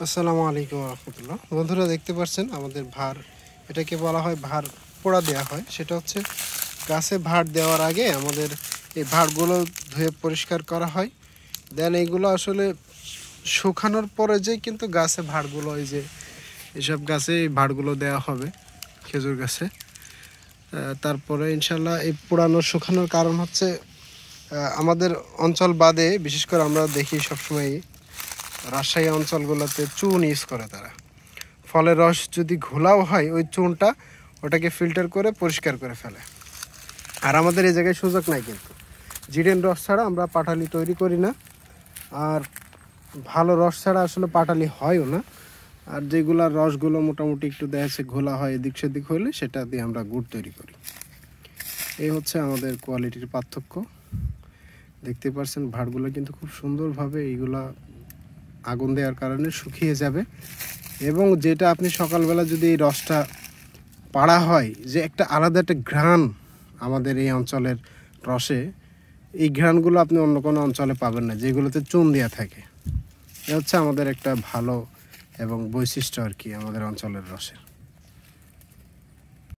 আসসালামু আলাইকুম রহমতুল্লাহ। বন্ধুরা দেখতে পাচ্ছেন আমাদের ভার, এটাকে বলা হয় ভার পোড়া দেওয়া হয়। সেটা হচ্ছে গাছে ভার দেওয়ার আগে আমাদের এই ভারগুলো ধুয়ে পরিষ্কার করা হয়। দেন এইগুলো আসলে শুকানোর পরে যে কিন্তু গাছে ভারগুলো, এই যে এসব গাছে এই ভারগুলো দেওয়া হবে খেজুর গাছে। তারপরে ইনশাল্লাহ এই পোড়ানো শুকানোর কারণ হচ্ছে আমাদের অঞ্চল বাদে বিশেষ করে আমরা দেখি সবসময় রাজশাহী অঞ্চলগুলোতে চুন ইউজ করে তারা। ফলের রস যদি ঘোলাও হয় ওই চুনটা ওটাকে ফিল্টার করে পরিষ্কার করে ফেলে। আর আমাদের এই জায়গায় সুযোগ নাই, কিন্তু জিরেন রস ছাড়া আমরা পাটালি তৈরি করি না, আর ভালো রস ছাড়া আসলে পাটালি হয়ও না। আর যেগুলো রসগুলো মোটামুটি একটু দেখা যাচ্ছে ঘোলা হয় এদিক সেদিক হলে সেটা দিয়ে আমরা গুড় তৈরি করি। এই হচ্ছে আমাদের কোয়ালিটির পার্থক্য। দেখতে পাচ্ছেন ভাড়গুলো কিন্তু খুব সুন্দরভাবে এইগুলা আগুন দেওয়ার কারণে শুকিয়ে যাবে। এবং যেটা আপনি সকালবেলা যদি এই রসটা পাড়া হয়, যে একটা আলাদা একটা ঘ্রাণ আমাদের এই অঞ্চলের রসে, এই ঘ্রাণগুলো আপনি অন্য কোনো অঞ্চলে পাবেন না যেগুলোতে চুন দেওয়া থাকে। এ হচ্ছে আমাদের একটা ভালো এবং বৈশিষ্ট্য আর কি আমাদের অঞ্চলের রসের।